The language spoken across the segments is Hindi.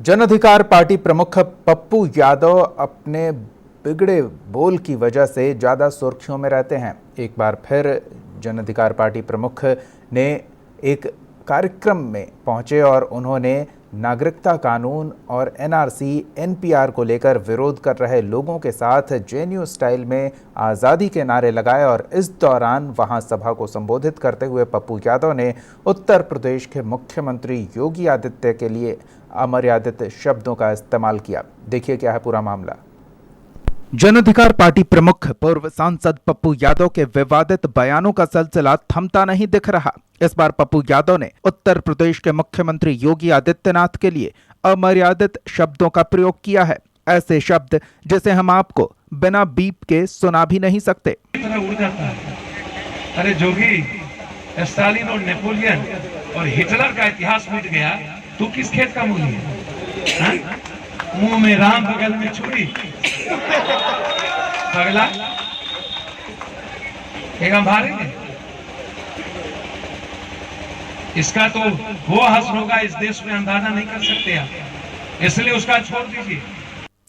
जन अधिकार पार्टी प्रमुख पप्पू यादव अपने बिगड़े बोल की वजह से ज़्यादा सुर्खियों में रहते हैं। एक बार फिर जन अधिकार पार्टी प्रमुख ने एक कार्यक्रम में पहुंचे और उन्होंने नागरिकता कानून और एनआरसी एनपीआर को लेकर विरोध कर रहे लोगों के साथ जेएनयू स्टाइल में आज़ादी के नारे लगाए और इस दौरान वहां सभा को संबोधित करते हुए पप्पू यादव ने उत्तर प्रदेश के मुख्यमंत्री योगी आदित्य के लिए अमर्यादित शब्दों का इस्तेमाल किया। देखिए क्या है पूरा मामला। जन अधिकार पार्टी प्रमुख पूर्व सांसद पप्पू यादव के विवादित बयानों का सिलसिला थमता नहीं दिख रहा। इस बार पप्पू यादव ने उत्तर प्रदेश के मुख्यमंत्री योगी आदित्यनाथ के लिए अमर्यादित शब्दों का प्रयोग किया है। ऐसे शब्द जिसे हम आपको बिना बीप के सुना भी नहीं सकते। उड़ जाता है। अरे जोगी, स्टालिन और नेपोलियन और हिटलर का इतिहास मिट गया, तू किस खेत का मूली है? मुंह में राम बगल में छुरी। पगला एक हम भारेंगे। इसका तो वो हश्र होगा इस देश में अंदाजा नहीं कर सकते आप, इसलिए उसका छोड़ दीजिए।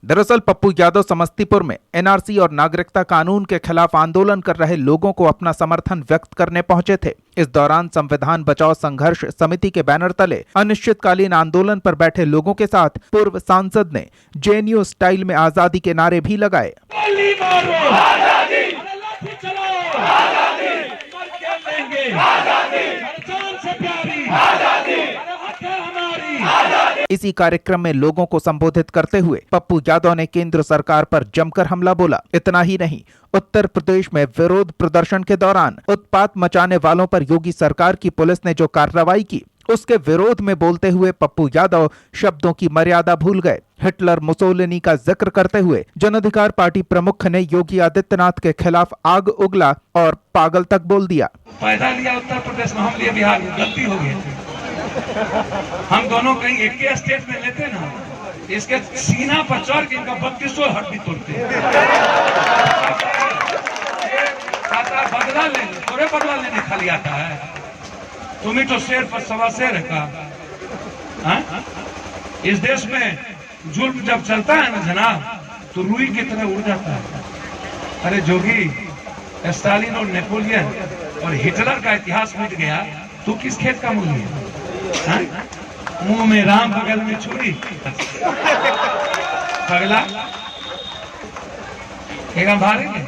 दरअसल पप्पू यादव समस्तीपुर में एनआरसी और नागरिकता कानून के खिलाफ आंदोलन कर रहे लोगों को अपना समर्थन व्यक्त करने पहुंचे थे। इस दौरान संविधान बचाओ संघर्ष समिति के बैनर तले अनिश्चितकालीन आंदोलन पर बैठे लोगों के साथ पूर्व सांसद ने जेएनयू स्टाइल में आजादी के नारे भी लगाए। इसी कार्यक्रम में लोगों को संबोधित करते हुए पप्पू यादव ने केंद्र सरकार पर जमकर हमला बोला। इतना ही नहीं, उत्तर प्रदेश में विरोध प्रदर्शन के दौरान उत्पात मचाने वालों पर योगी सरकार की पुलिस ने जो कार्रवाई की, उसके विरोध में बोलते हुए पप्पू यादव शब्दों की मर्यादा भूल गए। हिटलर मुसोलिनी का जिक्र करते हुए जन अधिकार पार्टी प्रमुख ने योगी आदित्यनाथ के खिलाफ आग उगला और पागल तक बोल दिया। पैदा लिया उत्तर प्रदेश में, हम लिए बिहार में, गलती हो गई। हम दोनों कहीं एक ही स्टेट में लेते ना, इसके सीना पर चढ़ के इनका 32 हड्डी तोड़ते। बदला लेने, थोड़े बदला लेने खाली आता है। तुम्हें तो शेर पर सवा शेर का। इस देश में जुल्म जब चलता है ना जनाब, तो रुई की तरह उड़ जाता है। अरे जोगी, स्टालिन और नेपोलियन और हिटलर का इतिहास मिट गया, तू किस खेत का मूली है? मुंह में राम बगल में छुरी। पगला एक हम भारेंगे।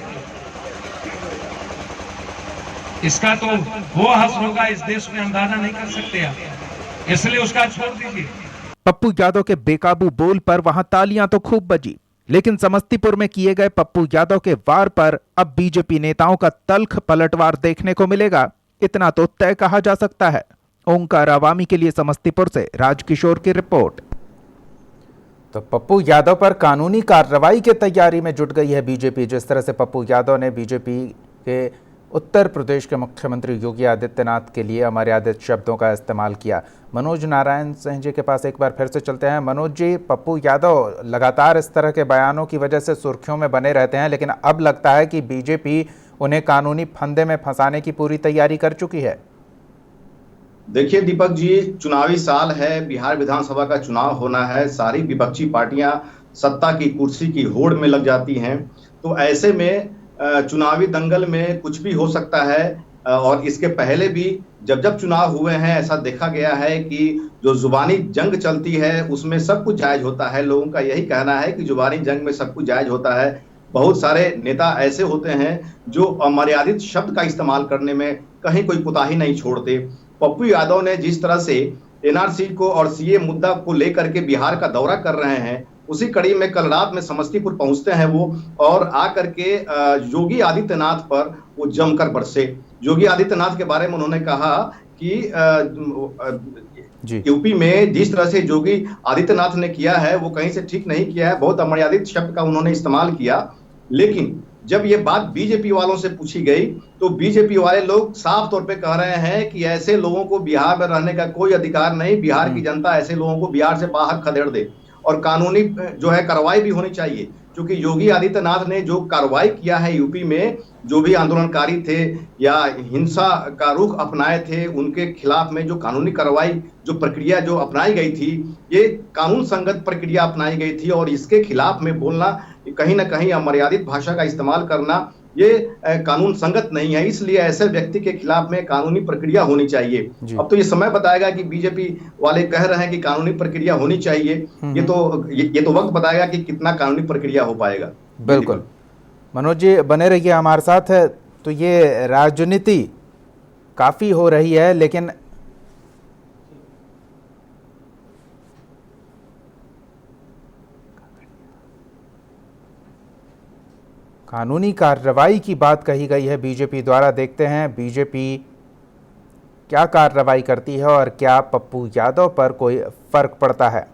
इसका तो वो हश्र होगा इस देश में अंदाजा नहीं कर सकते आप, इसलिए उसका छोड़ दीजिए। पप्पू यादव के बेकाबू बोल पर वहां तालियां तो खूब बजी, लेकिन समस्तीपुर में किए गए पप्पू यादव के वार पर अब बीजेपी नेताओं का तल्ख पलटवार देखने को मिलेगा, इतना तो तय कहा जा सकता है। ओंकार अवामी के लिए समस्तीपुर से राजकिशोर की रिपोर्ट। तो पप्पू यादव पर कानूनी कार्रवाई की तैयारी में जुट गई है बीजेपी। जिस तरह से पप्पू यादव ने बीजेपी के उत्तर प्रदेश के मुख्यमंत्री योगी आदित्यनाथ के लिए अमर्यादित शब्दों का इस्तेमाल किया। मनोज नारायण सिंह जी के पास एक बार फिर से चलते हैं। मनोज जी, पप्पू यादव लगातार इस तरह के बयानों की वजह से सुर्खियों में बने रहते हैं, लेकिन अब लगता है कि बीजेपी उन्हें कानूनी फंदे में फंसाने की पूरी तैयारी कर चुकी है। देखिए दीपक जी, चुनावी साल है, बिहार विधानसभा का चुनाव होना है, सारी विपक्षी पार्टियां सत्ता की कुर्सी की होड़ में लग जाती हैं। तो ऐसे में चुनावी दंगल में कुछ भी हो सकता है। और इसके पहले भी जब जब चुनाव हुए हैं, ऐसा देखा गया है कि जो जुबानी जंग चलती है उसमें सब कुछ जायज होता है। लोगों का यही कहना है कि जुबानी जंग में सब कुछ जायज होता है। बहुत सारे नेता ऐसे होते हैं जो अमर्यादित शब्द का इस्तेमाल करने में कहीं कोई कुताही नहीं छोड़ते। पप्पू यादव ने जिस तरह से एनआरसी को और सीए मुद्दा को लेकर के बिहार का दौरा कर रहे हैं, उसी कड़ी में कल रात में समस्तीपुर पहुंचते हैं वो, और आकर के योगी आदित्यनाथ पर वो जमकर बरसे। योगी आदित्यनाथ के बारे में उन्होंने कहा कि यूपी में जिस तरह से योगी आदित्यनाथ ने किया है वो कहीं से ठीक नहीं किया है। बहुत अमर्यादित शब्द का उन्होंने इस्तेमाल किया। लेकिन जब ये बात बीजेपी वालों से पूछी गई तो बीजेपी वाले लोग साफ तौर पे कह रहे हैं कि ऐसे लोगों को बिहार में रहने का कोई अधिकार नहीं। बिहार की जनता ऐसे लोगों को बिहार से बाहर खदेड़ दे और कानूनी जो है कार्रवाई भी होनी चाहिए। क्योंकि योगी आदित्यनाथ ने जो कार्रवाई किया है यूपी में, जो भी आंदोलनकारी थे या हिंसा का रुख अपनाए थे, उनके खिलाफ में जो कानूनी कार्रवाई, जो प्रक्रिया जो अपनाई गई थी, ये कानून संगत प्रक्रिया अपनाई गई थी। और इसके खिलाफ में बोलना, कहीं ना कहीं अमर्यादित भाषा का इस्तेमाल करना, ये कानून संगत नहीं है। इसलिए ऐसे व्यक्ति के खिलाफ में कानूनी प्रक्रिया होनी चाहिए। अब तो ये समय बताएगा कि बीजेपी वाले कह रहे हैं कि कानूनी प्रक्रिया होनी चाहिए, ये तो वक्त बताएगा कि कितना कानूनी प्रक्रिया हो पाएगा। बिल्कुल मनोज जी बने रहिए हमारे साथ। तो ये राजनीति काफी हो रही है, लेकिन कानूनी कार्रवाई की बात कही गई है बीजेपी द्वारा। देखते हैं बीजेपी क्या कार्रवाई करती है और क्या पप्पू यादव पर कोई फर्क पड़ता है।